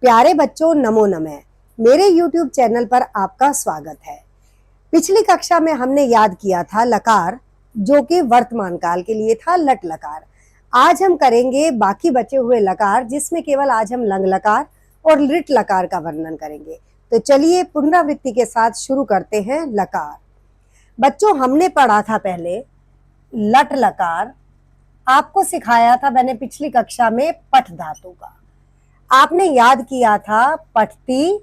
प्यारे बच्चों, नमो नमः। मेरे YouTube चैनल पर आपका स्वागत है। पिछली कक्षा में हमने याद किया था लकार, जो कि वर्तमान काल के लिए था लट लकार। आज हम करेंगे बाकी बचे हुए लकार, जिसमें केवल आज हम लंग लकार और लिट लकार का वर्णन करेंगे। तो चलिए पुनरावृत्ति के साथ शुरू करते हैं। लकार बच्चों, हमने पढ़ा था पहले लट लकार। आपको सिखाया था मैंने पिछली कक्षा में पठ धातु का। आपने याद किया था पठती,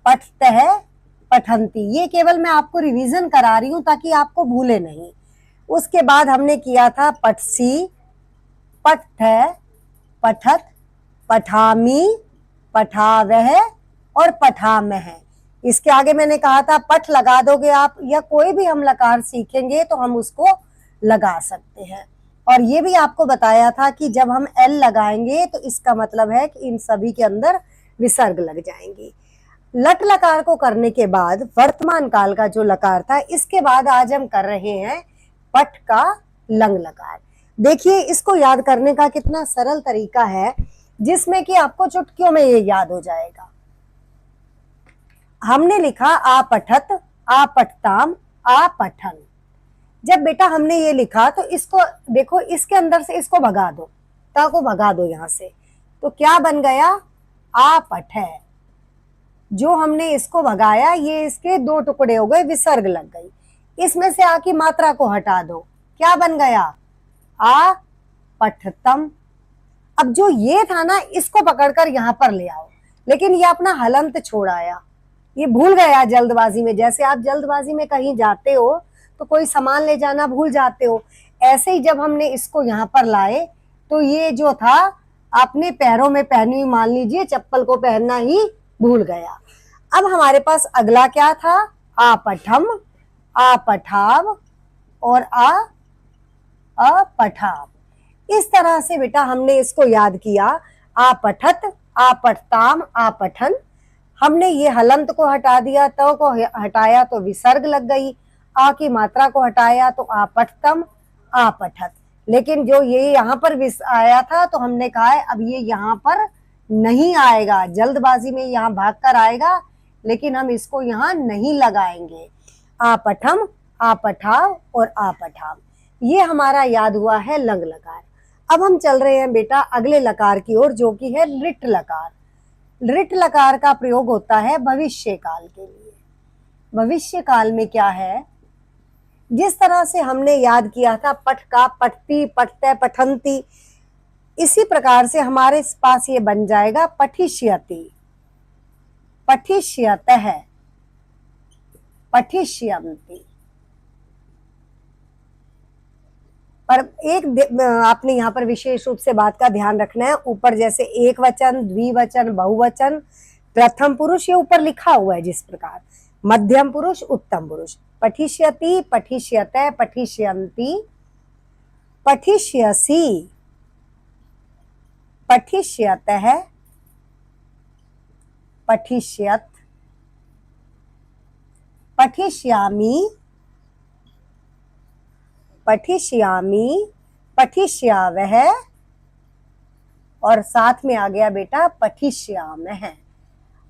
पठतः, पठंती। ये केवल मैं आपको रिवीजन करा रही हूं ताकि आपको भूले नहीं। उसके बाद हमने किया था पठसी, पठथ, पठत, पठामी, पठावह और पठामह। इसके आगे मैंने कहा था पठ लगा दोगे आप, या कोई भी हम लकार सीखेंगे तो हम उसको लगा सकते हैं। और ये भी आपको बताया था कि जब हम एल लगाएंगे तो इसका मतलब है कि इन सभी के अंदर विसर्ग लग जाएंगे। लट लकार को करने के बाद वर्तमान काल का जो लकार था, इसके बाद आज हम कर रहे हैं पठ का लंग लकार। देखिए, इसको याद करने का कितना सरल तरीका है, जिसमें कि आपको चुटकियों में ये याद हो जाएगा। हमने लिखा आ पठत, आ पठताम, आ पठन। जब बेटा हमने ये लिखा तो इसको देखो, इसके अंदर से इसको भगा दो, ता को भगा दो यहां से, तो क्या बन गया? आ पठ है। जो हमने इसको भगाया, ये इसके दो टुकड़े हो गए, विसर्ग लग गई। इसमें से आ की मात्रा को हटा दो, क्या बन गया? आ पठतम। अब जो ये था ना, इसको पकड़कर यहां पर ले आओ, लेकिन ये अपना हलंत छोड़ आया, ये भूल गया जल्दबाजी में। जैसे आप जल्दबाजी में कहीं जाते हो तो कोई सामान ले जाना भूल जाते हो, ऐसे ही जब हमने इसको यहाँ पर लाए तो ये जो था अपने पैरों में पहनी, मान लीजिए चप्पल को पहनना ही भूल गया। अब हमारे पास अगला क्या था? आ पठम, आ पठाव और आ अपठाव। इस तरह से बेटा हमने इसको याद किया। आ पठत, आ पठताम, आ पठन। हमने ये हलंत को हटा दिया, तो को हटाया तो विसर्ग लग गई। आ की मात्रा को हटाया तो आ पठतम, आ पठत। लेकिन जो ये यहाँ पर आया था तो हमने कहा है अब ये यहाँ पर नहीं आएगा, जल्दबाजी में यहाँ भागकर आएगा, लेकिन हम इसको यहाँ नहीं लगाएंगे। आ पठम, आ पठाव और आ पठाव, ये हमारा याद हुआ है लंग लकार। अब हम चल रहे हैं बेटा अगले लकार की ओर, जो कि है लिट लकार। लिट लकार का प्रयोग होता है भविष्य काल के लिए। भविष्य काल में क्या है? जिस तरह से हमने याद किया था पठ का पठती, पठते, पठंती, इसी प्रकार से हमारे पास ये बन जाएगा पठिष्यति, पठिष्यतः, पठिष्यन्ति। पर एक आपने यहाँ पर विशेष रूप से बात का ध्यान रखना है। ऊपर जैसे एक वचन, द्विवचन, बहुवचन, प्रथम पुरुष, ये ऊपर लिखा हुआ है जिस प्रकार, मध्यम पुरुष, उत्तम पुरुष। पठिष्यति, पठिष्यते, पठिष्यन्ति, पठिष्यसि, पठिष्यतः, पठिष्यत, पठिष्यामि, पठिष्यामि, पठिष्यावह और साथ में आ गया बेटा पठिष्यामः।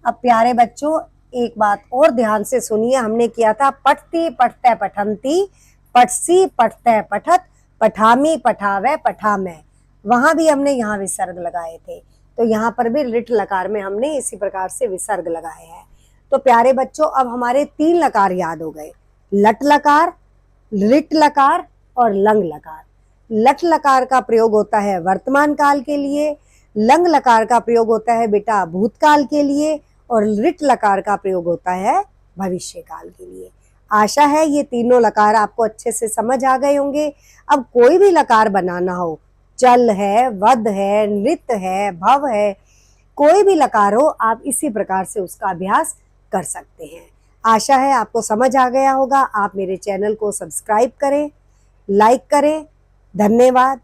अब प्यारे बच्चों, एक बात और ध्यान से सुनिए। हमने किया था पठती, पठते, पठंती, पठसी, पठते, पठत, पठामी, पठावे, पठामह। वहां भी हमने यहाँ विसर्ग लगाए थे, तो यहाँ पर भी लिट लकार में हमने इसी प्रकार से विसर्ग लगाए हैं। तो प्यारे बच्चों, अब हमारे 3 लकार याद हो गए, लट लकार, लिट लकार और लंग लकार। लट लकार का प्रयोग होता है वर्तमान काल के लिए, लंग लकार का प्रयोग होता है बेटा भूतकाल के लिए, और लिट लकार का प्रयोग होता है भविष्य काल के लिए। आशा है ये तीनों लकार आपको अच्छे से समझ आ गए होंगे। अब कोई भी लकार बनाना हो, चल है, वद है, नृत है, भव है, कोई भी लकार हो, आप इसी प्रकार से उसका अभ्यास कर सकते हैं। आशा है आपको समझ आ गया होगा। आप मेरे चैनल को सब्सक्राइब करें, लाइक करें। धन्यवाद।